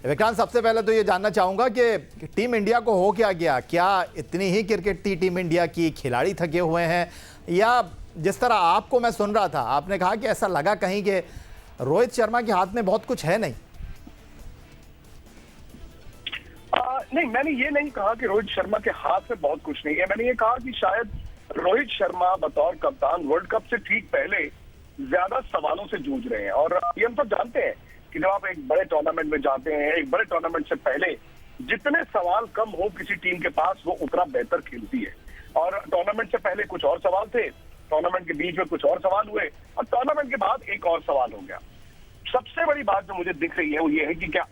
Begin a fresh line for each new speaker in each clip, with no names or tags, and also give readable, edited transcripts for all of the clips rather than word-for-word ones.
विक्रांत, सबसे पहले तो ये जानना चाहूंगा कि टीम इंडिया को हो क्या गया? क्या इतनी ही क्रिकेट थी टीम इंडिया की, खिलाड़ी थके हुए हैं, या जिस तरह आपको मैं सुन रहा था आपने कहा कि ऐसा लगा कहीं कि रोहित शर्मा के हाथ में बहुत कुछ है नहीं?
नहीं, मैंने ये नहीं कहा कि रोहित शर्मा के हाथ में बहुत कुछ नहीं है। मैंने ये कहा कि शायद रोहित शर्मा बतौर कप्तान वर्ल्ड कप से ठीक पहले ज्यादा सवालों से जूझ रहे हैं। और ये हम सब जानते हैं कि जब आप एक बड़े टूर्नामेंट में जाते हैं, एक बड़े टूर्नामेंट से पहले जितने सवाल कम हो किसी टीम के पास, वो उतना बेहतर खेलती है। और टूर्नामेंट से पहले कुछ और सवाल थे, टूर्नामेंट के बीच में कुछ और सवाल हुए, और टूर्नामेंट के बाद एक और सवाल हो गया। सबसे बड़ी बात जो मुझे दिख रही है वो ये है कि क्या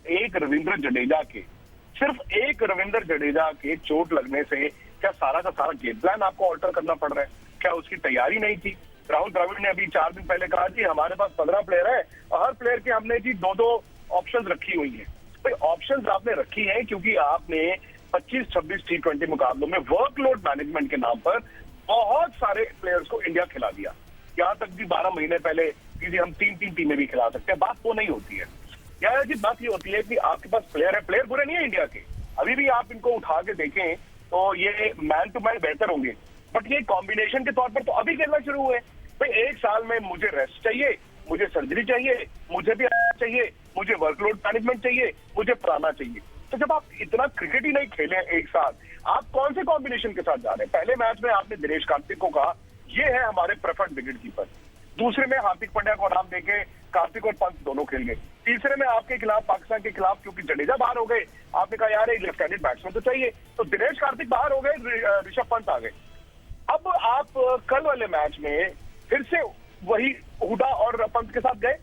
सिर्फ एक रविंद्र जडेजा के चोट लगने से क्या सारा का सारा गेम प्लान आपको ऑल्टर करना पड़ रहा है? क्या उसकी तैयारी नहीं थी? राहुल द्रविड़ ने अभी 4 दिन पहले कहा जी हमारे पास 15 प्लेयर है और हर प्लेयर के हमने जी 2-2 ऑप्शंस रखी हुई है। भाई ऑप्शंस आपने रखी है क्योंकि आपने 25-26 T20 मुकाबलों में वर्कलोड मैनेजमेंट के नाम पर बहुत सारे प्लेयर्स को इंडिया खिला दिया। यहाँ तक भी 12 महीने पहले कि जी हम 3-3 टीमें भी खिला सकते हैं, बात वो नहीं होती है। यार जी बात ये होती है कि आपके पास प्लेयर है, प्लेयर बुरे नहीं है इंडिया के, अभी भी आप इनको उठा के देखें तो ये मैन टू मैन बेहतर होंगे, बट ये कॉम्बिनेशन के तौर पर तो अभी खेलना शुरू हुए। भाई एक साल में मुझे रेस्ट चाहिए, मुझे सर्जरी चाहिए, मुझे भी चाहिए, मुझे वर्कलोड मैनेजमेंट चाहिए, मुझे पढ़ाना चाहिए। तो जब आप इतना क्रिकेट ही नहीं खेले एक साथ, आप कौन से कॉम्बिनेशन के साथ जा रहे हैं? पहले मैच में आपने दिनेश कार्तिक को कहा ये है हमारे प्रेफर्ड विकेट कीपर, दूसरे में हार्दिक पांड्या को नाम देके कार्तिक और पंत दोनों खेल गए, तीसरे में आपके खिलाफ पाकिस्तान के खिलाफ क्योंकि जडेजा बाहर हो गए, आपने कहा यार एक लेफ्ट हैंडेड बैट्समैन तो चाहिए, तो दिनेश कार्तिक बाहर हो गए, ऋषभ पंत आ गए। अब आप कल वाले मैच में फिर से वही हुडा और पंत के साथ गए,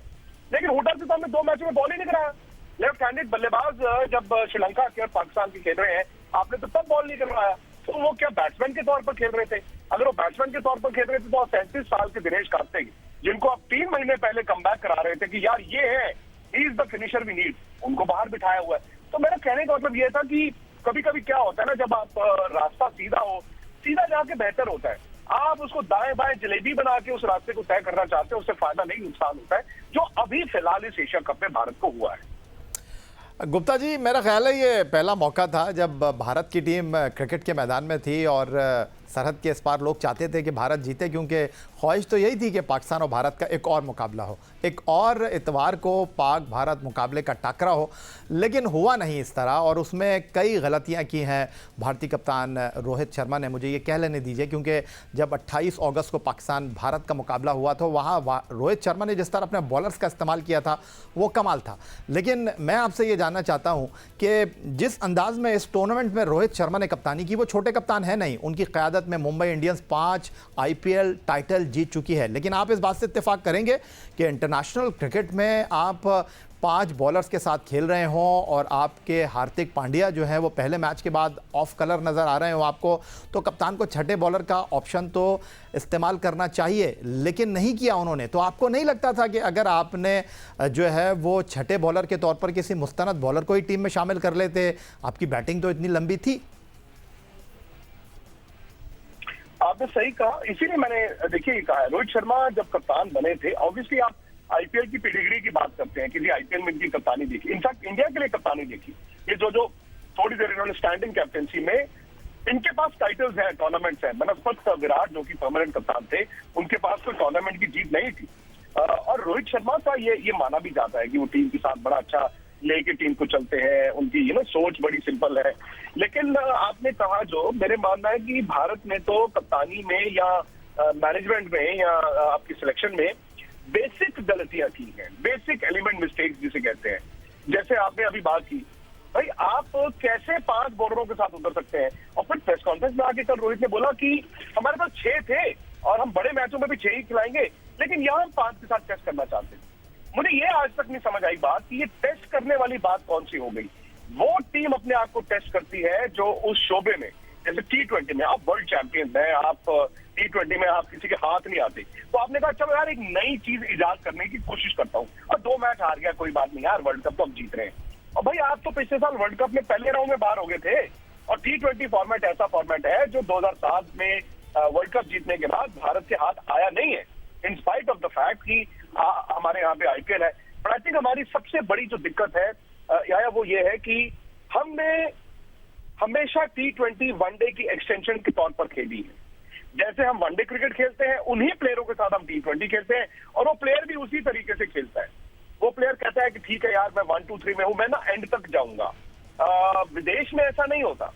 लेकिन हुडा से तो हमने 2 मैचों में बॉल ही नहीं कराया। लेफ्ट हैंडेड बल्लेबाज जब श्रीलंका के और पाकिस्तान के खेल रहे हैं, आपने तो तब बॉल नहीं करवाया। तो वो क्या बैट्समैन के तौर पर खेल रहे थे? अगर वो बैट्समैन के तौर पर खेल रहे थे तो 37 साल के दिनेश कार्तिक, जिनको आप 3 महीने पहले कमबैक करा रहे थे कि यार ये है, he is the finisher we need, उनको बाहर बिठाया हुआ है। तो मेरा कहने का मतलब ये था कि कभी कभी क्या होता है ना, जब आप रास्ता सीधा हो, सीधा जाके बेहतर होता है। आप उसको दाएं बाएं जलेबी बना के उस रास्ते को तय करना चाहते हैं, उससे फायदा नहीं नुकसान होता है, जो अभी फिलहाल इस एशिया कप में भारत को हुआ है।
गुप्ता जी, मेरा ख्याल है ये पहला मौका था जब भारत की टीम क्रिकेट के मैदान में थी और सरहद के इस पार लोग चाहते थे कि भारत जीते, क्योंकि ख्वाहिश तो यही थी कि पाकिस्तान और भारत का एक और मुकाबला हो, एक और इतवार को पाक भारत मुकाबले का टाकरा हो। लेकिन हुआ नहीं इस तरह, और उसमें कई गलतियां की हैं भारतीय कप्तान रोहित शर्मा ने। मुझे ये कह लेने दीजिए, क्योंकि जब 28 अगस्त को पाकिस्तान भारत का मुकाबला हुआ तो वहाँ रोहित शर्मा ने जिस तरह अपने बॉलर्स का इस्तेमाल किया था वो कमाल था। लेकिन मैं आपसे ये जानना चाहता हूँ कि जिस अंदाज में इस टूर्नामेंट में रोहित शर्मा ने कप्तानी की, वो छोटे कप्तान है नहीं, उनकी क़यादत में मुंबई इंडियंस 5 IPL टाइटल जीत चुकी है। लेकिन आप इस बात से इत्तेफाक करेंगे कि इंटरनेशनल क्रिकेट में आप 5 बॉलर्स के साथ खेल रहे हों और आपके हार्दिक पांड्या जो है वो पहले मैच के बाद ऑफ कलर नज़र आ रहे हो आपको, तो कप्तान को छठे बॉलर का ऑप्शन तो इस्तेमाल करना चाहिए, लेकिन नहीं किया उन्होंने। तो आपको नहीं लगता था कि अगर आपने जो है वो छठे बॉलर के तौर पर किसी मुस्तनद बॉलर को ही टीम में शामिल कर लेते? आपकी बैटिंग तो इतनी लंबी थी।
आपने सही कहा, इसीलिए मैंने देखिए कहा है, रोहित शर्मा जब कप्तान बने थे, ऑब्वियसली आप IPL की पेडिग्री की बात करते हैं कि जी IPL में इनकी कप्तानी देखी, इनफैक्ट इंडिया के लिए कप्तानी देखी, ये जो थोड़ी देर इन्होंने स्टैंडिंग कैप्टेंसी में, इनके पास टाइटल्स हैं, टूर्नामेंट्स हैं। बनस्पत विराट जो कि परमानेंट कप्तान थे, उनके पास कोई टूर्नामेंट की जीत नहीं थी। और रोहित शर्मा का ये माना भी जाता है कि वो टीम के साथ बड़ा अच्छा लेके टीम को चलते हैं, उनकी सोच बड़ी सिंपल है। लेकिन आपने कहा, जो मेरे मानना है कि भारत ने तो कप्तानी में या मैनेजमेंट में या आपकी सिलेक्शन में बेसिक गलतियां की हैं, बेसिक एलिमेंट मिस्टेक्स जिसे कहते हैं। जैसे आपने अभी बात की, भाई आप कैसे 5 बॉलरों के साथ उतर सकते हैं? और फिर प्रेस कॉन्फ्रेंस में आके कल रोहित ने बोला कि हमारे पास 6 थे और हम बड़े मैचों में भी 6 ही खिलाएंगे, लेकिन यहाँ हम 5 के साथ टेस्ट करना चाहते हैं। मुझे ये आज तक नहीं समझ आई बात कि ये टेस्ट करने वाली बात कौन सी हो गई। वो टीम अपने आप को टेस्ट करती है जो उस शोबे में, जैसे T20 में आप वर्ल्ड चैंपियन हैं, आप T20 में आप किसी के हाथ नहीं आते, तो आपने कहा चलो यार एक नई चीज इजाद करने की कोशिश करता हूँ, और 2 मैच हार गया कोई बात नहीं यार, वर्ल्ड कप तो हम जीत रहे हैं। और भाई आप तो पिछले साल वर्ल्ड कप में पहले राउंड में बाहर हो गए थे, और T20 फॉर्मेट ऐसा फॉर्मेट है जो 2007 में वर्ल्ड कप जीतने के बाद भारत के हाथ आया नहीं है, in spite of the fact कि हमारे यहाँ पे IPL है। बट आई थिंक हमारी सबसे बड़ी जो दिक्कत है या वो ये है कि हमने हमेशा T20 वनडे की एक्सटेंशन के तौर पर खेली है। जैसे हम वनडे क्रिकेट खेलते हैं, उन्हीं प्लेयरों के साथ हम T20 खेलते हैं, और वो प्लेयर भी उसी तरीके से खेलता है। वो प्लेयर कहता है कि ठीक है यार, मैं 1, 2, 3 में हूं, मैं ना एंड तक जाऊंगा। विदेश में ऐसा नहीं होता।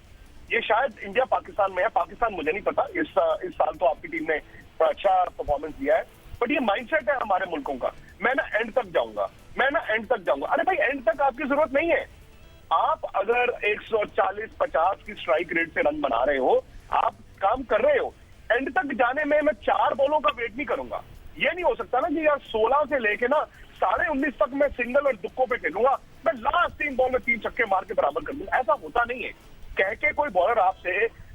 ये शायद इंडिया पाकिस्तान में है, पाकिस्तान मुझे नहीं पता, इस साल तो आपकी टीम ने बड़ा अच्छा परफॉर्मेंस दिया है, बट ये माइंडसेट है हमारे मुल्कों का, मैं ना एंड तक जाऊंगा, मैं ना एंड तक जाऊंगा। अरे भाई, एंड तक आपकी जरूरत नहीं है। आप अगर 140-50 की स्ट्राइक रेट से रन बना रहे हो, आप काम कर रहे हो, एंड तक जाने में मैं 4 बॉलों का वेट नहीं करूंगा। ये नहीं हो सकता ना कि यार 16 से लेके ना 19.5 तक मैं सिंगल और दुक्कों पे खेलूंगा, मैं लास्ट 3 बॉल में 3 छक्के मार के बराबर कर दूंगा। ऐसा होता नहीं है। कह के कोई बॉलर आपसे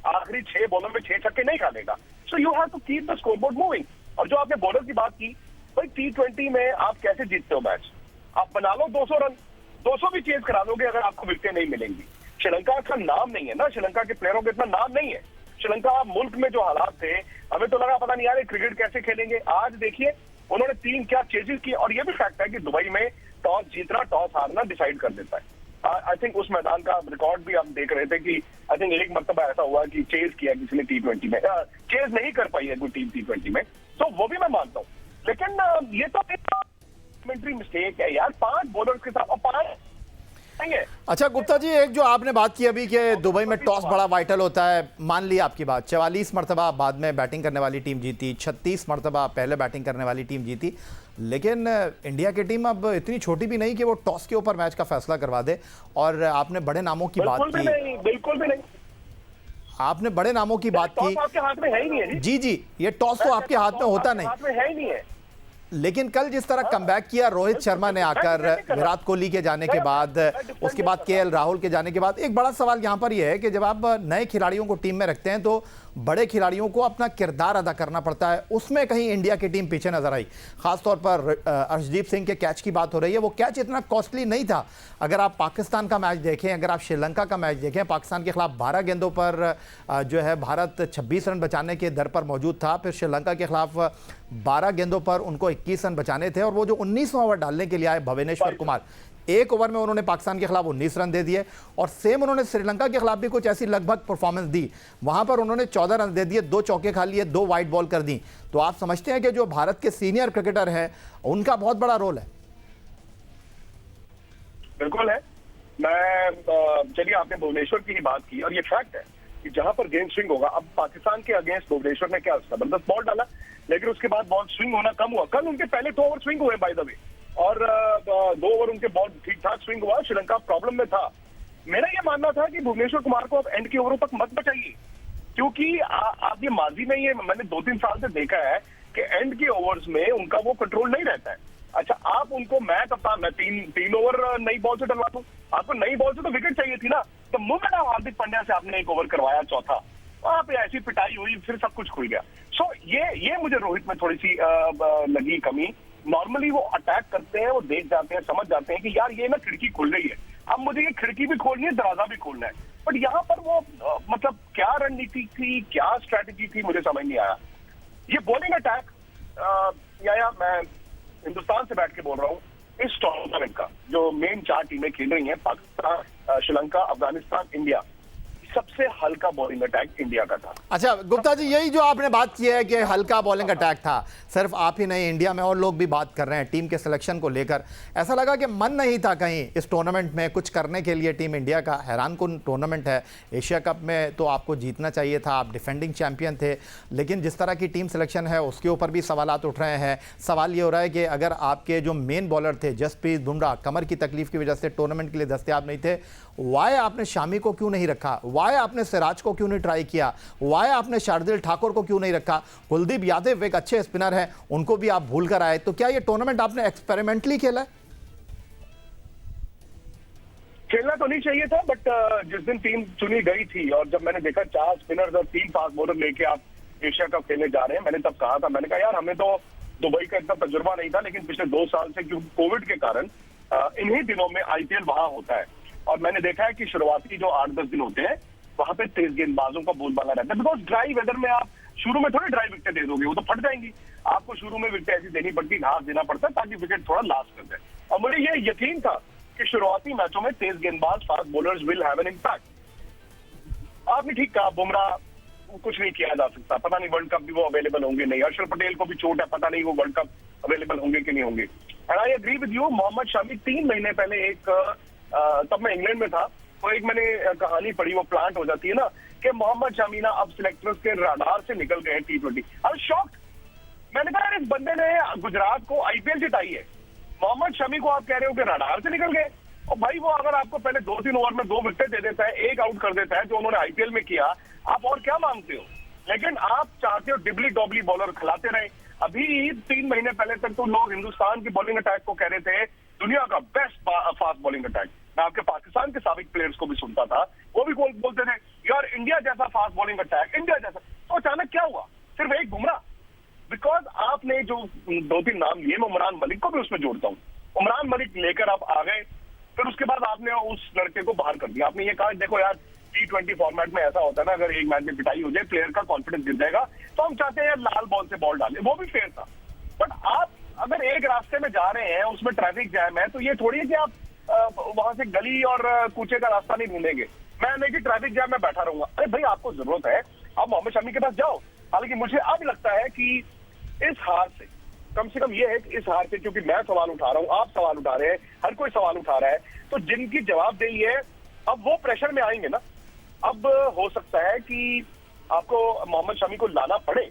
आखिरी 6 बॉलों में 6 छक्के नहीं खानेगा। So you have to keep the scoreboard moving. और जो आपने बॉलर की बात की, भाई T20 में आप कैसे जीतते हो मैच? आप बना लो 200 रन, 200 भी चेज करा लोगे अगर आपको विकेटें नहीं मिलेंगी। श्रीलंका का नाम नहीं है ना, श्रीलंका के प्लेयरों का इतना नाम नहीं है। श्रीलंका मुल्क में जो हालात थे, हमें तो लगा पता नहीं यार क्रिकेट कैसे खेलेंगे। आज देखिए उन्होंने 3 क्या चेजेस की, और ये भी फैक्ट है कि दुबई में टॉस जीतना, टॉस हारना डिसाइड कर देता है। आई थिंक उस मैदान का रिकॉर्ड भी हम देख रहे थे कि आई थिंक एक मरतबा ऐसा हुआ कि चेज किया किसी ने T20 में, चेज नहीं कर पाई है कोई टीम T20 में, तो वो भी मैं मानता हूँ। लेकिन ये तो एक मिस्टेक है यार, 5 बॉलर्स के साथ, और 5 नहीं है।
अच्छा गुप्ता जी, एक जो आपने बात की अभी कि दुबई में टॉस बड़ा वाइटल होता है, मान ली आपकी बात, 44 मरतबा बाद में बैटिंग करने वाली टीम जीती, 36 मरतबा पहले बैटिंग करने वाली टीम जीती, लेकिन इंडिया की टीम अब इतनी छोटी भी नहीं कि वो टॉस के ऊपर मैच का फैसला करवा दे। और आपने बड़े नामों की बात की,
बिल्कुल भी नहीं,
आपने बड़े नामों की बात की।
आपके हाथ में है ही नहीं है
जी, ये टॉस तो आपके हाथ में होता नहीं,
हाथ में है ही नहीं है।
लेकिन कल जिस तरह कमबैक किया रोहित शर्मा ने आकर, विराट कोहली के जाने के बाद, उसके बाद KL राहुल के जाने के बाद, एक बड़ा सवाल यहां पर यह है कि जब आप नए खिलाड़ियों को टीम में रखते हैं तो बड़े खिलाड़ियों को अपना किरदार अदा करना पड़ता है। उसमें कहीं इंडिया की टीम पीछे नजर आई। खासतौर पर अर्शदीप सिंह के कैच की बात हो रही है, वो कैच इतना कॉस्टली नहीं था। अगर आप पाकिस्तान का मैच देखें, अगर आप श्रीलंका का मैच देखें, पाकिस्तान के खिलाफ 12 गेंदों पर जो है भारत 26 रन बचाने के दर पर मौजूद था। फिर श्रीलंका के खिलाफ 12 गेंदों पर उनको 21 रन बचाने थे, और वो जो 19वां ओवर डालने के लिए आए भुवनेश्वर कुमार, 1 ओवर में उन्होंने पाकिस्तान के खिलाफ 19 रन दे दिए। और सेम उन्होंने श्रीलंका के खिलाफ भी कुछ ऐसी लगभग परफॉर्मेंस दी, वहां पर उन्होंने 14 रन दे दिए, 2 चौके खा लिए, 2 वाइड बॉल कर दी। तो आप समझते हैं कि जो भारत के सीनियर क्रिकेटर हैं उनका बहुत बड़ा रोल है?
बिल्कुल है। मैं चलिए, आपने भुवनेश्वर की ही बात की, और ये फैक्ट है कि जहां पर गेंद स्विंग होगा, अब पाकिस्तान के अगेंस्ट भुवनेश्वर ने क्या जबरदस्त बॉल डाला, लेकिन उसके बाद बॉल स्विंग होना कम हुआ। कल उनके पहले 2 ओवर स्विंग हुए बाय द वे, और 2 ओवर उनके बॉल ठीक ठाक स्विंग हुआ। श्रीलंका प्रॉब्लम में था। मेरा ये मानना था कि भुवनेश्वर कुमार को अब एंड के ओवरों तक मत बचाइए, क्योंकि आप ये माजी में, ये मैंने 2-3 साल से देखा है कि एंड के ओवर्स में उनका वो कंट्रोल नहीं रहता है। अच्छा, आप उनको, मैं 3 ओवर नई बॉल से डलवा दूं, आपको नई बॉल से तो विकेट चाहिए थी ना। तो मुझे हार्दिक पांड्या से आपने 1 ओवर करवाया, चौथा, वहां पे ऐसी पिटाई हुई, फिर सब कुछ खुल गया। सो ये मुझे रोहित में थोड़ी सी लगी कमी। नॉर्मली वो अटैक करते हैं, वो देख जाते हैं, समझ जाते हैं कि यार ये ना खिड़की खुल रही है, अब मुझे ये खिड़की भी खोलनी है, दरवाजा भी खोलना है। बट यहाँ पर वो मतलब क्या रणनीति थी, क्या स्ट्रैटेजी थी, मुझे समझ नहीं आया। ये बॉलिंग अटैक, या मैं हिंदुस्तान से बैठ के बोल रहा हूँ, इस टूर्नामेंट का जो मेन 4 टीमें खेल रही हैं, पाकिस्तान, श्रीलंका, अफगानिस्तान, इंडिया, सबसे हल्का बॉलिंग अटैक इंडिया का था।
अच्छा गुप्ता जी, यही जो आपने बात की है कि हल्का बॉलिंग अटैक था, सिर्फ आप ही नहीं, इंडिया में और लोग भी बात कर रहे हैं टीम के सिलेक्शन को लेकर। ऐसा लगा कि मन नहीं था कहीं इस टूर्नामेंट में कुछ करने के लिए टीम इंडिया का। हैरानकुन टूर्नामेंट है। एशिया कप में तो आपको जीतना चाहिए था, आप डिफेंडिंग चैंपियन थे, लेकिन जिस तरह की टीम सिलेक्शन है उसके ऊपर भी सवालात उठ रहे हैं। सवाल ये हो रहा है कि अगर आपके जो मेन बॉलर थे जसप्रीत बुमराह कमर की तकलीफ की वजह से टूर्नामेंट के लिए दस्तयाब नहीं थे, वाई आपने शामी को क्यों नहीं रखा, वाई आपने सिराज को क्यों नहीं ट्राई किया, वाई आपने शार्दुल ठाकुर को क्यों नहीं रखा, कुलदीप यादव एक अच्छे स्पिनर हैं, उनको भी आप भूल कर आए। तो क्या ये टूर्नामेंट आपने एक्सपेरिमेंटली खेला?
खेलना तो नहीं चाहिए था, बट जिस दिन टीम चुनी गई थी और जब मैंने देखा 4 स्पिनर्स और 3 फास्ट बॉलर लेके आप एशिया कप खेलने जा रहे हैं, मैंने तब कहा था, मैंने कहा यार हमें तो दुबई का इतना तजुर्बा नहीं था, लेकिन पिछले 2 साल से क्योंकि कोविड के कारण इन्हीं दिनों में IPL वहां होता है, और मैंने देखा है कि शुरुआती जो 8-10 दिन होते हैं वहां पे तेज गेंदबाजों का बोलबाला रहता है, बिकॉज ड्राई वेदर में आप शुरू में थोड़ी ड्राई विकेट दे दोगे, वो तो फट जाएंगी। आपको शुरू में विकेट ऐसी देनी पड़ती, घास देना पड़ता है ताकि विकेट थोड़ा लास्ट कर जाए। और मुझे ये यकीन था कि शुरुआती मैचों में तेज गेंदबाज fast bowlers will have an impact. आपने ठीक कहा, बुमराह कुछ नहीं किया जा सकता, पता नहीं वर्ल्ड कप भी वो अवेलेबल होंगे नहीं, हर्षल पटेल को भी चोट है, पता नहीं वो वर्ल्ड कप अवेलेबल होंगे कि नहीं होंगे। And I agree with you, Mohammed Shami 3 महीने पहले एक तब मैं इंग्लैंड में था, तो एक मैंने कहानी पढ़ी, वो प्लांट हो जाती है ना, कि मोहम्मद शमी ना अब सिलेक्टर्स के रडार से निकल गए हैं T20। आई शॉक्ड। मैंने कहा यार इस बंदे ने गुजरात को आईपीएल जिताई है, मोहम्मद शमी को आप कह रहे हो कि रडार से निकल गए। और भाई वो अगर आपको पहले 2-3 ओवर में 2 विकेट दे देता है, 1 आउट कर देता है, जो उन्होंने आईपीएल में किया, आप और क्या मांगते हो। लेकिन आप चाहते हो डिबली डॉबली बॉलर खिलाते रहे। अभी 3 महीने पहले तक तो लोग हिंदुस्तान की बॉलिंग अटैक को कह रहे थे दुनिया का बेस्ट फास्ट बॉलिंग अटैक। मैं आपके पाकिस्तान के साबिक प्लेयर्स को भी सुनता था, वो भी बोलते थे यार इंडिया जैसा फास्ट बॉलिंग अटैक, इंडिया जैसा। तो अचानक क्या हुआ, सिर्फ एक बुमराह। बिकॉज आपने जो 2-3 नाम लिए, मैं उमरान मलिक को भी उसमें जोड़ता हूँ। उमरान मलिक लेकर आप आ गए, फिर उसके बाद आपने उस लड़के को बाहर कर दिया। आपने ये कहा देखो यार T20 फॉर्मेट में ऐसा होता है ना, अगर एक मैच में पिटाई हो जाए प्लेयर का कॉन्फिडेंस गिर जाएगा, तो हम चाहते हैं यार लाल बॉल से बॉल डालें, वो भी फेयर था। बट आप अगर एक रास्ते में जा रहे हैं, उसमें ट्रैफिक जैम है, तो ये थोड़ी है कि आप वहां से गली और कूचे का रास्ता नहीं ढूंढेंगे। मैं नहीं कि ट्रैफिक जैम में बैठा रहूंगा। अरे भाई आपको जरूरत है, आप मोहम्मद शमी के पास जाओ। हालांकि मुझे अब लगता है कि इस हार से, कम से कम ये है कि इस हार से, क्योंकि मैं सवाल उठा रहा हूं, आप सवाल उठा रहे हैं, हर कोई सवाल उठा रहा है, तो जिनकी जवाबदेही है अब वो प्रेशर में आएंगे ना। अब हो सकता है कि आपको मोहम्मद शमी को लाना पड़े,